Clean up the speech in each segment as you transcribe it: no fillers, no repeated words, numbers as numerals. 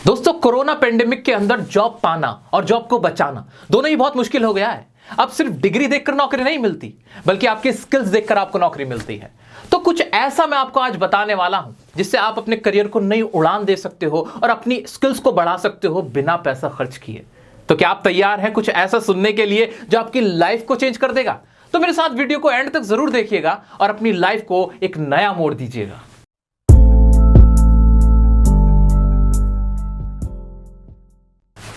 दोस्तों, corona pandemic के अंदर जॉब पाना और जॉब को बचाना दोनों ही बहुत मुश्किल हो गया है। अब सिर्फ डिग्री देखकर नौकरी नहीं मिलती, बल्कि आपकी स्किल्स देखकर आपको नौकरी मिलती है। तो कुछ ऐसा मैं आपको आज बताने वाला हूं जिससे आप अपने करियर को नई उड़ान दे सकते हो और अपनी स्किल्स को बढ़ा सकते हो बिना पैसा खर्च किए। तो क्या आप तैयार हैं कुछ ऐसा सुनने के लिए जो आपकी लाइफ को चेंज कर देगा? तो मेरे साथ वीडियो को एंड तक जरूर देखिएगा और अपनी लाइफ को एक नया मोड़ दीजिएगा।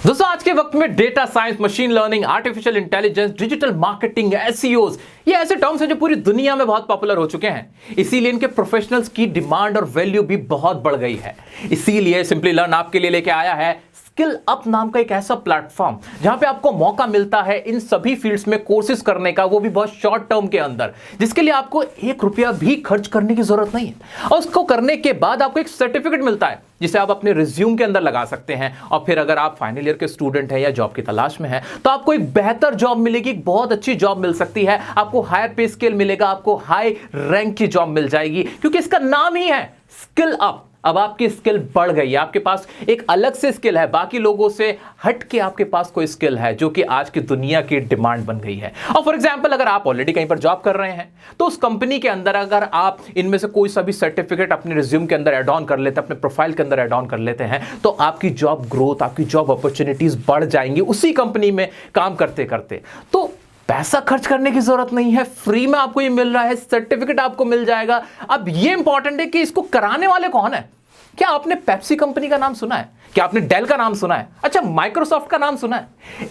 दोस्तों, आज के वक्त में data science, machine learning, artificial intelligence, digital marketing, SEO, ये ऐसे टर्म्स हैं जो पूरी दुनिया में बहुत पॉपुलर हो चुके हैं। इसीलिए इनके प्रोफेशनल्स की डिमांड और वैल्यू भी बहुत बढ़ गई है। इसीलिए सिंपलीलर्न आपके लिए लेके आया है SkillUp नाम का एक ऐसा प्लेटफॉर्म जहां पे आपको मौका मिलता है इन सभी फील्ड्स में कोर्सेज करने का, वो भी बहुत शॉर्ट टर्म के अंदर, जिसके लिए आपको 1 रुपया भी खर्च करने की जरूरत नहीं है। और उसको करने के बाद आपको एक सर्टिफिकेट मिलता है जिसे आप अपने रिज्यूम के अंदर लगा सकते हैं। और फिर अगर आप फाइनल ईयर के स्टूडेंट हैं या जॉब की तलाश में हैं, तो आपको एक बेहतर जॉब मिलेगी, एक बहुत अच्छी जॉब मिल सकती है। आपको हायर पे स्केल मिलेगा, आपको हाई रैंक की जॉब मिल जाएगी, क्योंकि इसका नाम ही है SkillUp। अब आपकी स्किल बढ़ गई है, आपके पास एक अलग से स्किल है, बाकी लोगों से हट के आपके पास कोई स्किल है जो कि आज की दुनिया की डिमांड बन गई है। और फॉर एग्जांपल, अगर आप ऑलरेडी कहीं पर जॉब कर रहे हैं, तो उस कंपनी के अंदर अगर आप इनमें से कोई सा भी सर्टिफिकेट अपने रिज्यूम के अंदर ऐड ऑन कर लेते हैं, अपने प्रोफाइल के अंदर ऐड ऑन कर लेते हैं, तो आपकी जॉब ग्रोथ, आपकी जॉब अपॉर्चुनिटीज बढ़ जाएंगी उसी कंपनी में काम करते करते। तो पैसा खर्च करने की जरूरत नहीं है, फ्री में आपको ये मिल रहा है, सर्टिफिकेट आपको मिल जाएगा। अब ये इंपॉर्टेंट है कि इसको कराने वाले कौन है। क्या आपने पेप्सी कंपनी का नाम सुना है? क्या आपने डेल का नाम सुना है? अच्छा, माइक्रोसॉफ्ट का नाम सुना है?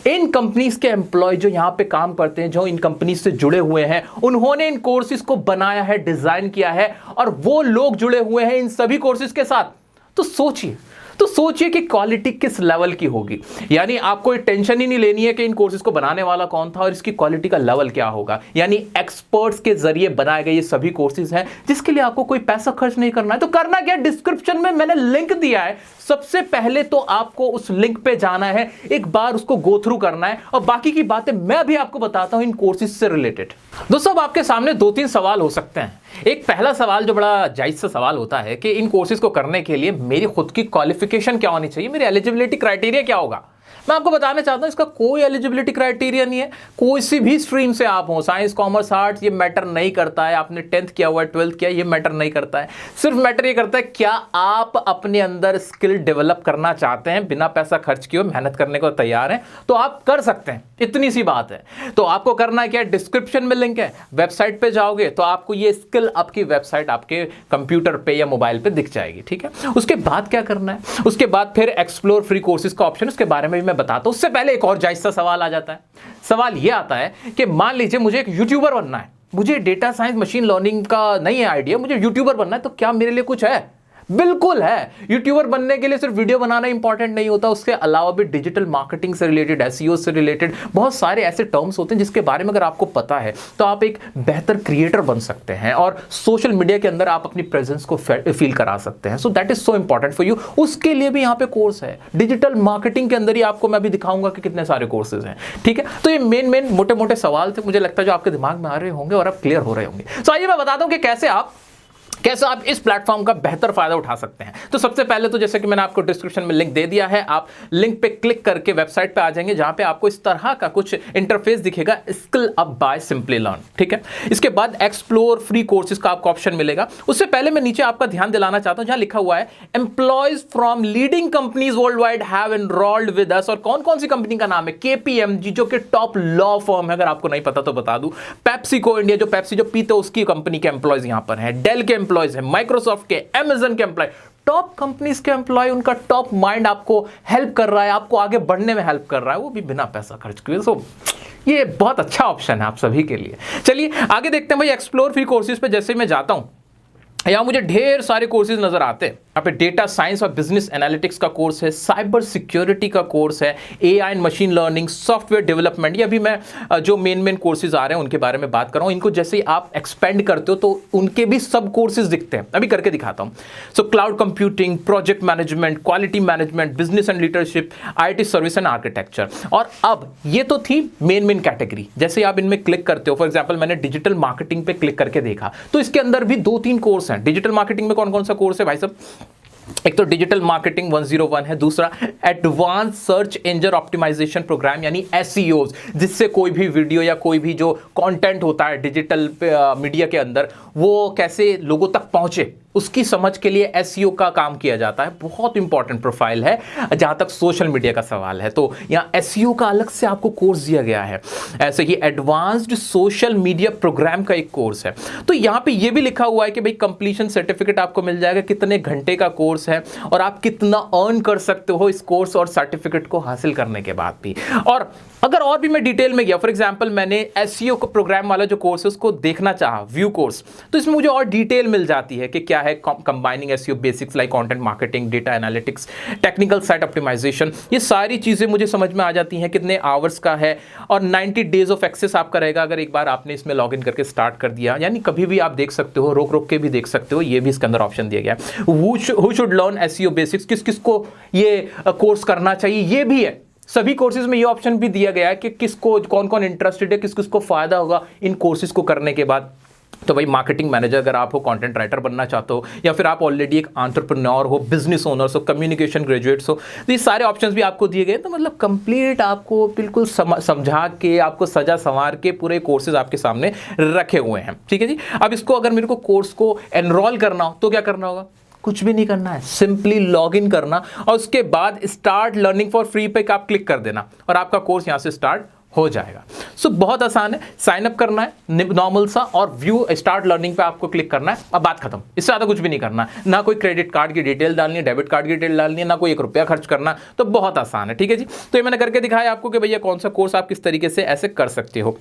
इन कंपनीज के एम्प्लॉय जो यहां पे काम करते हैं, जो इन कंपनीज से जुड़े हुए हैं, उन्होंने इन कोर्सेज को बनाया है, डिजाइन किया है, और वो लोग जुड़े हुए हैं इन सभी कोर्सेज के साथ। तो सोचिए कि क्वालिटी किस लेवल की होगी। यानी आपको टेंशन ही नहीं लेनी है कि इन कोर्सेज को बनाने वाला कौन था और इसकी क्वालिटी का लेवल क्या होगा। यानी एक्सपर्ट्स के जरिए बनाए गए ये सभी कोर्सेज हैं जिसके लिए आपको कोई पैसा खर्च नहीं करना है। तो करना क्या? डिस्क्रिप्शन में मैंने लिंक दिया है, सबसे पहले तो आपको उस लिंक पे जाना है, एक बार उसको गो थ्रू करना है, और बाकी की बातें मैं अभी आपको बताता हूं इन कोर्सेज से रिलेटेड। दोस्तों, अब आपके सामने 2-3 सवाल हो सकते हैं। एक पहला सवाल जो बड़ा जायज सा सवाल होता है कि इन कोर्सेज को करने के लिए मेरी खुद की क्वालिफिकेशन क्या होनी चाहिए, मेरी एलिजिबिलिटी क्राइटेरिया क्या होगा। मैं आपको बताना चाहता हूं इसका कोई एलिजिबिलिटी क्राइटेरिया नहीं है। कोई सी भी स्ट्रीम से आप हो, साइंस, कॉमर्स, आर्ट्स, ये मैटर नहीं करता है। आपने 10th किया हुआ है, 12th किया, ये मैटर नहीं करता है। सिर्फ मैटर ये करता है क्या आप अपने अंदर स्किल डेवलप करना चाहते हैं, बिना पैसा खर्च किए मेहनत करने को तैयार हैं, तो आप कर सकते हैं। इतनी सी बात है। तो आपको करना है क्या? डिस्क्रिप्शन में लिंक है, वेबसाइट पे जाओगे तो आपको ये SkillUp की वेबसाइट आपके कंप्यूटर पे या मोबाइल पे दिख जाएगी। ठीक है, उसके बाद क्या करना है? उसके बाद फिर एक्सप्लोर फ्री कोर्सेज का ऑप्शन, उसके बारे में भी मैं बताता हूं। उससे पहले एक और जायज सा सवाल आ जाता है। सवाल यह आता है कि मान लीजिए मुझे एक यूट्यूबर बनना है, मुझे डेटा साइंस, मशीन लर्निंग का नहीं है आइडिया, मुझे यूट्यूबर बनना है, तो क्या मेरे लिए कुछ है? बिल्कुल है। यूट्यूबर बनने के लिए सिर्फ वीडियो बनाना इंपॉर्टेंट नहीं होता, उसके अलावा भी डिजिटल मार्केटिंग से रिलेटेड, एसईओ से रिलेटेड बहुत सारे ऐसे टर्म्स होते हैं जिसके बारे में अगर आपको पता है तो आप एक बेहतर क्रिएटर बन सकते हैं और सोशल मीडिया के अंदर आप अपनी प्रेजेंस को फील करा सकते हैं। So that is so important for you. उसके लिए भी यहाँ पे कोर्स है। डिजिटल मार्केटिंग के अंदर ही आपको मैं भी दिखाऊंगा कि कितने सारे कोर्सेज हैं। ठीक है, तो ये मेन मोटे मोटे सवाल थे, मुझे लगता है जो आपके दिमाग में आ रहे होंगे और अब क्लियर हो रहे होंगे। सो आइए मैं बताता हूं कि कैसे आप इस प्लेटफॉर्म का बेहतर फायदा उठा सकते हैं। तो सबसे पहले तो जैसे कि मैंने आपको डिस्क्रिप्शन में लिंक दे दिया है, आप लिंक पे क्लिक करके वेबसाइट पे आ जाएंगे जहां पे आपको इस तरह का कुछ इंटरफेस दिखेगा, SkillUp बाय सिंपलीलर्न। ठीक है, इसके बाद एक्सप्लोर फ्री कोर्सेज का आपको ऑप्शन मिलेगा। उससे पहले मैं नीचे आपका ध्यान दिलाना चाहता हूं जहां लिखा हुआ है employees from leading companies world wide have enrolled with us. और कौन कौन सी कंपनी का नाम है? KPMG, जो कि टॉप लॉ फर्म है, अगर आपको नहीं पता तो बता दूं। पेप्सिको इंडिया, जो पेप्सी जो पीते उसकी कंपनी के एम्प्लॉयज यहां पर हैं। डेल के एम्प्लॉयज हैं, माइक्रोसॉफ्ट के, अमेज़न के एम्प्लॉय, टॉप कंपनीज के एम्प्लॉय, उनका टॉप माइंड आपको हेल्प कर रहा है, आपको आगे बढ़ने में हेल्प कर रहा है, वो भी बिना पैसा खर्च किए। सो ये बहुत अच्छा ऑप्शन है आप सभी के लिए। चलिए आगे देखते हैं भाई। एक्सप्लोर फ्री कोर्सेज पे जैसे मैं जाता हूं, यहां मुझे ढेर सारे कोर्सेज नजर आते हैं। यहाँ पे डेटा साइंस और बिजनेस एनालिटिक्स का कोर्स है, साइबर सिक्योरिटी का कोर्स है, AI and machine learning, software development. ये अभी मैं जो मेन कोर्सेज आ रहे हैं उनके बारे में बात कर रहा हूँ। इनको जैसे ही आप एक्सपेंड करते हो तो उनके भी सब कोर्सेज दिखते हैं। अभी करके दिखाता हूँ। So cloud computing, project management, quality management, business and leadership, IT service and architecture. और अब ये तो थी मेन कैटेगरी। जैसे आप इनमें क्लिक करते हो, फॉर एग्जाम्पल मैंने डिजिटल मार्केटिंग पे क्लिक करके देखा तो इसके अंदर भी 2-3 कोर्स हैं। डिजिटल मार्केटिंग में कौन कौन सा कोर्स है भाई साहब? एक तो डिजिटल मार्केटिंग 101 है, दूसरा advance search engine optimisation programme यानी एसईओज, जिससे कोई भी वीडियो या कोई भी जो कंटेंट होता है डिजिटल मीडिया के अंदर वो कैसे लोगों तक पहुंचे उसकी समझ के लिए एसईओ का काम किया जाता है। बहुत इंपॉर्टेंट प्रोफाइल है जहां तक सोशल मीडिया का सवाल है। तो यहां एसईओ का अलग से आपको कोर्स दिया गया है। ऐसे ही एडवांस्ड सोशल मीडिया प्रोग्राम का एक कोर्स है। तो यहां पे ये भी लिखा हुआ है कि भाई कंप्लीशन सर्टिफिकेट आपको मिल जाएगा, कितने घंटे का कोर्स है और आप कितना अर्न कर सकते हो इस कोर्स और सर्टिफिकेट को हासिल करने के बाद भी। और अगर और भी मैं डिटेल में गया, फॉर एग्जांपल मैंने एसईओ को प्रोग्राम वाला जो कोर्स है उसको देखना चाहा, व्यू कोर्स, तो इसमें मुझे और डिटेल मिल जाती है कि क्या है combining SEO basics like content marketing, data analytics, technical site optimisation, ये सारी चीजें मुझे समझ में आ जाती हैं। कितने आवर्स का है और 90 डेज ऑफ एक्सेस आपका रहेगा अगर एक बार आपने इसमें लॉग इन करके स्टार्ट कर दिया, यानी कभी भी आप देख सकते हो, रोक रोक के भी देख सकते हो। ये भी इसके अंदर ऑप्शन दिया गया है। Who should learn SEO basics, किस किस को ये कोर्स करना चाहिए, ये भी है। सभी कोर्सेज में ये ऑप्शन भी दिया गया है कि किसको कौन कौन इंटरेस्टेड है, किस किस को फायदा होगा इन कोर्सेज को करने के बाद। तो भाई मार्केटिंग मैनेजर अगर आप हो, कंटेंट राइटर बनना चाहते हो, या फिर आप ऑलरेडी एक एंटरप्रेन्योर हो, बिजनेस ओनर्स हो, कम्युनिकेशन ग्रेजुएट्स हो, तो ये सारे ऑप्शंस भी आपको दिए गए। तो मतलब कंप्लीट आपको बिल्कुल समझा के, आपको सजा संवार के पूरे कोर्सेज आपके सामने रखे हुए हैं। ठीक है जी। अब इसको अगर मेरे को कोर्स को एनरोल करना हो तो क्या करना होगा? कुछ भी नहीं करना है, सिंपली लॉग इन करना और उसके बाद स्टार्ट लर्निंग फॉर फ्री पे आप क्लिक कर देना और आपका कोर्स यहां से स्टार्ट हो जाएगा। सो बहुत आसान है, साइन अप करना है नॉर्मल सा और व्यू स्टार्ट लर्निंग पे आपको क्लिक करना है। अब बात खत्म, इससे ज़्यादा कुछ भी नहीं करना है, ना कोई क्रेडिट कार्ड की डिटेल डालनी है, डेबिट कार्ड की डिटेल डालनी है, ना कोई 1 रुपया खर्च करना। तो बहुत आसान है। ठीक है जी। तो ये मैंने करके दिखाया आपको कि भैया कौन सा कोर्स आप किस तरीके से ऐसे कर सकते हो।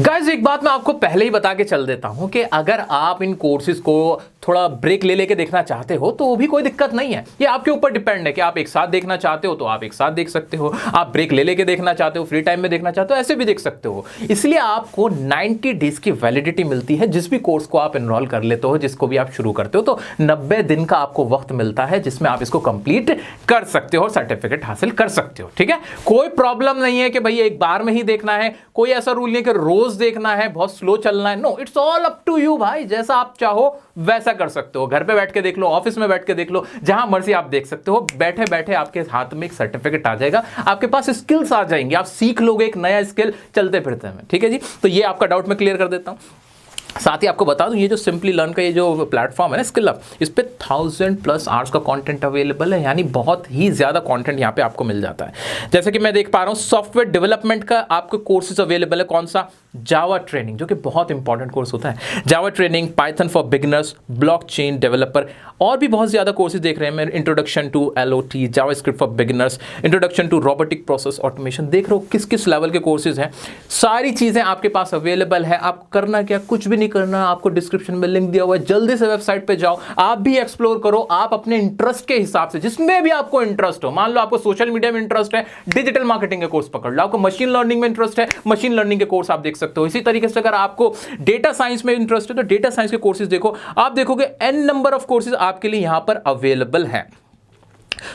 गाइस एक बात मैं आपको पहले ही बता के चल देता हूं कि अगर आप इन कोर्सेज को थोड़ा ब्रेक ले लेके देखना चाहते हो तो भी कोई दिक्कत नहीं है। ये आपके ऊपर डिपेंड है कि आप एक साथ देखना चाहते हो तो आप एक साथ देख सकते हो, आप ब्रेक ले लेके देखना चाहते हो, फ्री टाइम में देखना चाहते हो, ऐसे भी देख सकते हो। इसलिए आपको 90 डेज की वैलिडिटी मिलती है जिस भी कोर्स को आप एनरोल कर लेते हो, जिसको भी आप शुरू करते हो। तो 90 दिन का आपको वक्त मिलता है जिसमें आप इसको कंप्लीट कर सकते हो और सर्टिफिकेट हासिल कर सकते हो। ठीक है, कोई प्रॉब्लम नहीं है कि भाई एक बार में ही देखना है, कोई ऐसा रूल नहीं है कि रोज देखना है, बहुत स्लो चलना है। No, it's all up to you भाई, जैसा आप चाहो वैसा कर सकते हो। घर पे बैठ के देख लो, ऑफिस में बैठ के देख लो, जहां मर्जी आप देख सकते हो। बैठे बैठे आपके हाथ में एक सर्टिफिकेट आ जाएगा, आपके पास स्किल्स आ जाएंगे, आप सीख लोगे एक नया स्किल चलते फिरते में। ठीक है जी। तो ये आपका डाउट मैं क्लियर कर देता हूं। साथ ही आपको बता दूं ये जो सिंपली लर्न का ये जो प्लेटफॉर्म है ना SkillUp, इस पे 1000+ आवर्स का कंटेंट अवेलेबल है, यानी बहुत ही ज्यादा कंटेंट यहाँ पे आपको मिल जाता है। जैसे कि मैं देख पा रहा हूँ सॉफ्टवेयर डेवलपमेंट का आपको कोर्सेज अवेलेबल है। कौन सा? जावा ट्रेनिंग, जो कि बहुत इंपॉर्टेंट कोर्स होता है। Java training, Python for beginners, blockchain developer, और भी बहुत ज्यादा कोर्सेज देख रहे हैं मैं। Introduction to LOT, JavaScript for beginners, introduction to robotic process automation. देख रहे हो किस किस लेवल के कोर्सेज हैं। सारी चीजें आपके पास अवेलेबल है। आप करना क्या, कुछ भी नहीं करना, आपको डिस्क्रिप्शन में लिंक दिया हुआ है, जल्दी से वेबसाइट पे जाओ, आप भी एक्सप्लोर करो। आप अपने इंटरेस्ट के हिसाब से, जिसमें भी आपको इंटरेस्ट हो, मान लो आपको सोशल मीडिया में इंटरेस्ट है, डिजिटल मार्केटिंग के कोर्स पकड़ लो। आपको मशीन लर्निंग में इंटरेस्ट है, मशीन लर्निंग के कोर्स आप देख सकते हो। इसी तरीके से अगर आपको डेटा साइंस में इंटरेस्ट है तो डेटा साइंस के कोर्सेज देखो। आप देखोगे n नंबर ऑफ कोर्सेज आपके लिए यहां पर अवेलेबल है।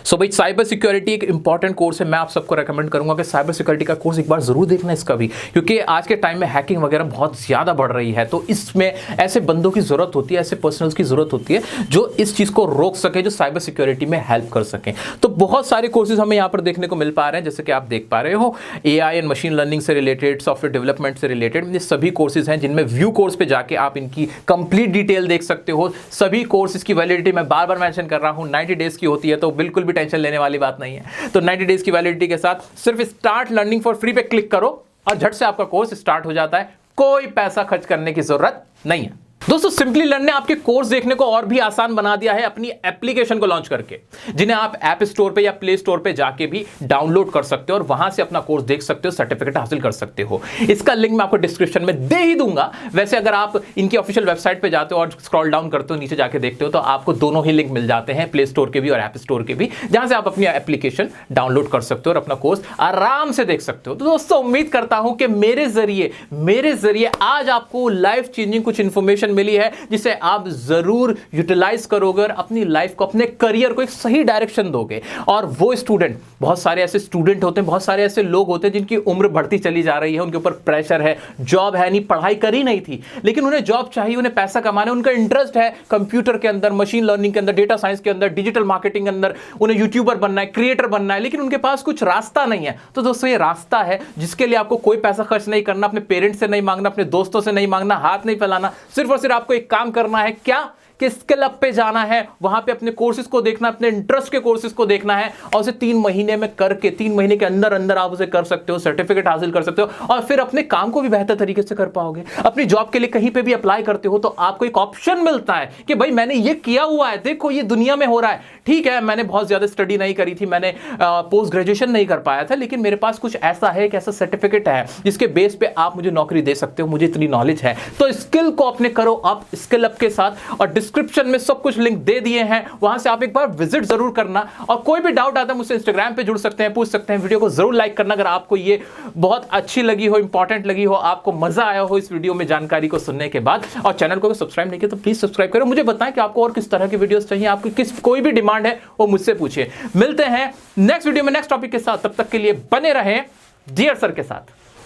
सो भाई साइबर सिक्योरिटी एक इंपॉर्टेंट कोर्स है। मैं आप सबको रेकमेंड करूंगा कि साइबर सिक्योरिटी का कोर्स एक बार जरूर देखना इसका भी, क्योंकि आज के टाइम में हैकिंग वगैरह बहुत ज्यादा बढ़ रही है। तो इसमें ऐसे बंदों की जरूरत होती है, ऐसे पर्सनल्स की जरूरत होती है जो इस चीज को रोक सके, जो साइबर सिक्योरिटी में हेल्प कर सके। तो बहुत सारे कोर्सेज हमें यहाँ पर देखने को मिल पा रहे हैं, जैसे कि आप देख पा रहे हो AI एंड मशीन लर्निंग से रिलेटेड, सॉफ्टवेयर डेवलपमेंट से रिलेटेड, ये सभी कोर्सेज हैं जिनमें व्यू कोर्स पे जाके आप इनकी कंप्लीट डिटेल देख सकते हो। सभी कोर्सेज की वैलिडिटी मैं बार बार मेंशन कर रहा हूं 90 डेज की होती है, तो बिल्कुल भी टेंशन लेने वाली बात नहीं है। तो 90 डेज की वैलिडिटी के साथ सिर्फ स्टार्ट लर्निंग फॉर फ्री पे क्लिक करो और झट से आपका कोर्स स्टार्ट हो जाता है। कोई पैसा खर्च करने की जरूरत नहीं है। दोस्तों सिंपली लर्न ने आपके कोर्स देखने को और भी आसान बना दिया है अपनी एप्लीकेशन को लॉन्च करके, जिन्हें आप ऐप स्टोर पे या प्ले स्टोर पे जाके भी डाउनलोड कर सकते हो और वहां से अपना कोर्स देख सकते हो, सर्टिफिकेट हासिल कर सकते हो। इसका लिंक मैं आपको डिस्क्रिप्शन में दे ही दूंगा। वैसे अगर आप इनकी ऑफिशियल वेबसाइट पे जाते हो और स्क्रॉल डाउन करते हो, नीचे जाके देखते हो, तो आपको दोनों ही लिंक मिल जाते हैं, प्ले स्टोर के भी और ऐप स्टोर के भी, जहां से आप अपनी एप्लीकेशन डाउनलोड कर सकते हो और अपना कोर्स आराम से देख सकते हो। तो दोस्तों उम्मीद करता हूं कि मेरे जरिए आज आपको लाइफ चेंजिंग कुछ इंफॉर्मेशन इन्फॉर्मेशन मिली है जिसे आप जरूर यूटिलाइज करोगे और अपनी लाइफ को, अपने करियर को एक सही डायरेक्शन दोगे। और वो स्टूडेंट, बहुत सारे ऐसे स्टूडेंट होते हैं, बहुत सारे ऐसे लोग होते हैं जिनकी उम्र बढ़ती चली जा रही है, उनके ऊपर प्रेशर है, जॉब है नहीं, पढ़ाई करी नहीं थी लेकिन उन्हें जॉब चाहिए, उन्हें पैसा कमाना, उनका इंटरेस्ट है कंप्यूटर के अंदर, मशीन लर्निंग के अंदर, डेटा साइंस के अंदर, डिजिटल मार्केटिंग के अंदर, उन्हें यूट्यूबर बनना है, क्रिएटर बनना है, लेकिन उनके पास कुछ रास्ता नहीं है। तो दोस्तों ये रास्ता है जिसके लिए आपको कोई पैसा खर्च नहीं करना, अपने पेरेंट्स से नहीं मांगना, अपने दोस्तों से नहीं मांगना, हाथ नहीं फैलाना, सिर्फ और सिर्फ आपको एक काम करना है, क्या कि SkillUp पे जाना है, वहां पे अपने कोर्सेज को देखना, अपने इंटरेस्ट के कोर्सेज को देखना है और उसे 3 महीने में करके 3 महीने के अंदर अंदर आप उसे कर सकते हो, सर्टिफिकेट हासिल कर सकते हो और फिर अपने काम को भी बेहतर तरीके से कर पाओगे। अपनी जॉब के लिए कहीं पे भी अप्लाई करते हो तो आपको एक ऑप्शन मिलता है कि भाई मैंने ये किया हुआ है, देखो ये दुनिया में हो रहा है। ठीक है, मैंने बहुत ज्यादा स्टडी नहीं करी थी, मैंने पोस्ट ग्रेजुएशन नहीं कर पाया था, लेकिन मेरे पास कुछ ऐसा है, एक ऐसा सर्टिफिकेट है जिसके बेस पे आप मुझे नौकरी दे सकते हो, मुझे इतनी नॉलेज है। तो स्किल को अपने करो आप SkillUp के साथ, और डिस्क्रिप्शन में सब कुछ लिंक दे दिए हैं, वहां से आप एक बार विजिट जरूर करना। और कोई भी डाउट आता है मुझसे इंस्टाग्राम पे जुड़ सकते हैं, पूछ सकते हैं। वीडियो को जरूर लाइक करना अगर आपको ये बहुत अच्छी लगी हो, इंपॉर्टेंट लगी हो, आपको मजा आया हो इस वीडियो में जानकारी को सुनने के बाद। और चैनल को सब्सक्राइब नहीं किया तो प्लीज सब्सक्राइब करो। मुझे बताएं कि आपको और किस तरह की वीडियोस चाहिए, आपकी किस कोई भी डिमांड है वो मुझसे पूछिए। मिलते हैं नेक्स्ट वीडियो में नेक्स्ट टॉपिक के साथ, तब तक के लिए बने रहें डियर सर के साथ।